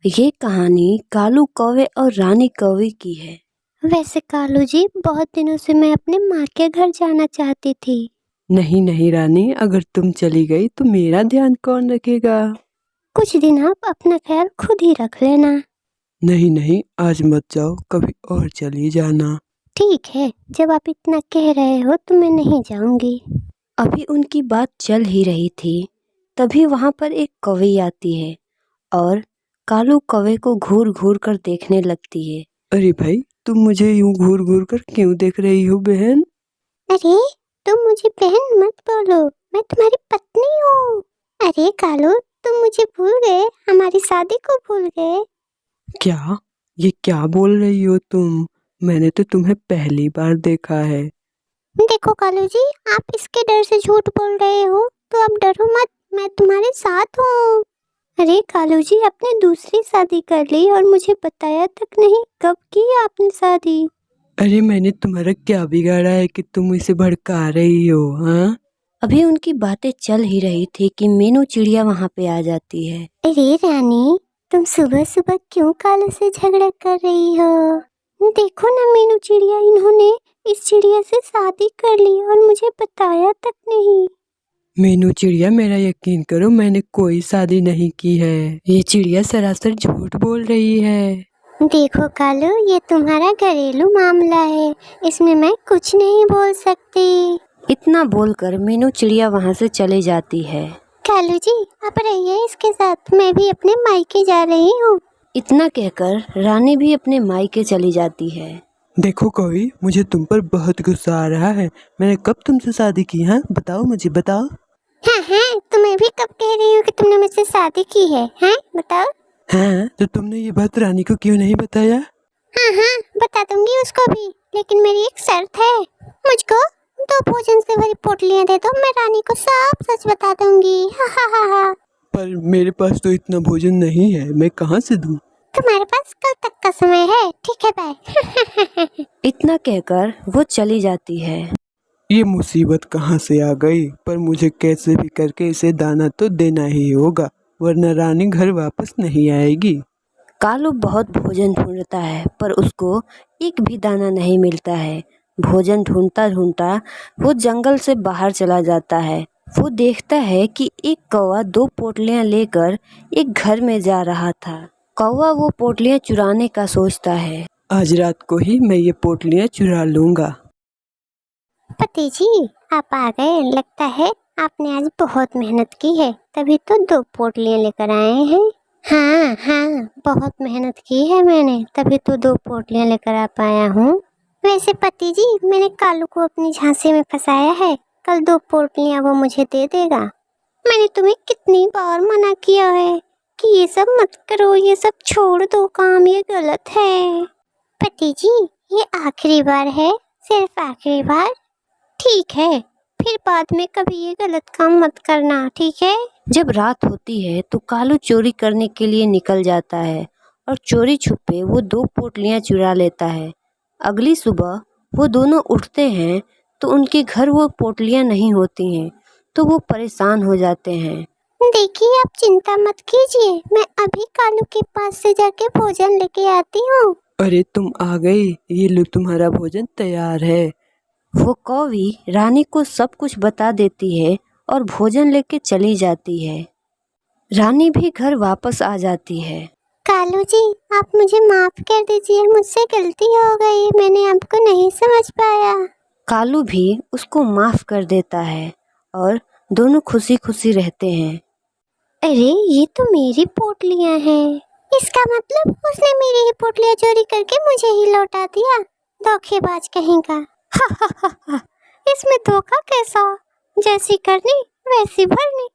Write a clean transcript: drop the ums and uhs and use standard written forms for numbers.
ये कहानी कालू कौवे और रानी कौवे की है। वैसे कालू जी, बहुत दिनों से मैं अपने माँ के घर जाना चाहती थी। नहीं नहीं रानी, अगर तुम चली गई तो मेरा ध्यान कौन रखेगा। कुछ दिन आप अपना ख्याल खुद ही रख लेना। नहीं नहीं, आज मत जाओ, कभी और चली जाना। ठीक है, जब आप इतना कह रहे हो तो मैं नहीं जाऊंगी। अभी उनकी बात चल ही रही थी, तभी वहां पर एक कौवी आती है और कालू कौवे को घूर घूर कर देखने लगती है। अरे भाई, तुम मुझे यूं घूर घूर कर क्यों देख रही हो बहन? अरे, तुम मुझे बहन मत बोलो, मैं तुम्हारी पत्नी हूँ। अरे कालू, तुम मुझे भूल गए, हमारी शादी को भूल गए। क्या? ये क्या बोल रही हो तुम? मैंने तो तुम्हें पहली बार देखा है। देखो कालू जी, आप इसके डर से झूठ बोल रहे हो, तो आप डरो मत, मैं तुम्हारे साथ हूँ। अरे कालू जी, आपने दूसरी शादी कर ली और मुझे बताया तक नहीं। कब की आपने शादी? अरे मैंने तुम्हारा क्या बिगाड़ा है कि तुम इसे भड़का रही हो? हाँ, अभी उनकी बातें चल ही रही थी कि मीनू चिड़िया वहां पे आ जाती है। अरे रानी, तुम सुबह सुबह क्यों कालू से झगड़ा कर रही हो? देखो ना मीनू चिड़िया, इन्होंने इस चिड़िया से शादी कर ली और मुझे बताया तक नहीं। मीनू चिड़िया, मेरा यकीन करो, मैंने कोई शादी नहीं की है। ये चिड़िया सरासर झूठ बोल रही है। देखो कालू, ये तुम्हारा घरेलू मामला है, इसमें मैं कुछ नहीं बोल सकती। इतना बोलकर मीनू चिड़िया वहां से चली जाती है। कालू जी, आप रहिए इसके साथ, मैं भी अपने मायके जा रही हूँ। इतना कहकर रानी भी अपने मायके चली जाती है। देखो कौवी, मुझे तुम पर बहुत गुस्सा आ रहा है। मैंने कब तुमसे शादी की? हाँ बताओ, मुझे बताओ। हाँ, तुम्हें भी कब कह रही हो कि तुमने मुझसे शादी की है? हाँ बताओ। हाँ, तो तुमने ये बात रानी को क्यों नहीं बताया? हाँ, बता दूंगी उसको भी, लेकिन मेरी एक शर्त है। मुझको 2 भोजन से भरी पोटलियाँ दे दो, मैं रानी को सब सच बता दूंगी। हा। पर मेरे पास तो इतना भोजन नहीं है, मैं कहाँ से दूँ? तुम्हारे पास कल तक का समय है, ठीक है बाय। इतना कहकर वो चली जाती है। ये मुसीबत कहाँ से आ गई? पर मुझे कैसे भी करके इसे दाना तो देना ही होगा, वरना रानी घर वापस नहीं आएगी। कालू बहुत भोजन ढूंढता है पर उसको एक भी दाना नहीं मिलता है। भोजन ढूंढता ढूंढता वो जंगल से बाहर चला जाता है। वो देखता है कि एक कौवा 2 पोटलियां लेकर एक घर में जा रहा था। कौवा वो पोटलियां चुराने का सोचता है। आज रात को ही मैं ये पोटलियाँ चुरा लूंगा। पति जी, आप आ गए। लगता है आपने आज बहुत मेहनत की है, तभी तो 2 पोटलियाँ लेकर आए हैं। हाँ, बहुत मेहनत की है मैंने, तभी तो 2 पोटलियाँ लेकर आ पाया हूँ। वैसे पति जी, मैंने कालू को अपनी झांसे में फंसाया है, कल 2 पोटलियाँ वो मुझे दे देगा। मैंने तुम्हें कितनी बार मना किया है कि ये सब मत करो, ये सब छोड़ दो, काम ये गलत है। पति जी, ये आखिरी बार है, सिर्फ आखिरी बार। ठीक है, फिर बाद में कभी ये गलत काम मत करना, ठीक है? जब रात होती है तो कालू चोरी करने के लिए निकल जाता है और चोरी छुपे वो 2 पोटलियां चुरा लेता है। अगली सुबह वो दोनों उठते हैं तो उनके घर वो पोटलियां नहीं होती हैं, तो वो परेशान हो जाते हैं। देखिए, आप चिंता मत कीजिए, मैं अभी कालू के पास से जाके भोजन लेके आती हूँ। अरे तुम आ गई, ये लो तुम्हारा भोजन तैयार है। वो कौवी रानी को सब कुछ बता देती है और भोजन लेके चली जाती है। रानी भी घर वापस आ जाती है। कालू जी, आप मुझे माफ कर दीजिए, मुझसे गलती हो गई, मैंने आपको नहीं समझ पाया। कालू भी उसको माफ कर देता है और दोनों खुशी खुशी रहते हैं। अरे, ये तो मेरी पोटलियाँ हैं। इसका मतलब उसने मेरी ही पोटलियाँ चोरी करके मुझे ही लौटा दिया। धोखेबाज कहीं का। इसमें धोखा कैसा? जैसी करनी वैसी भरनी।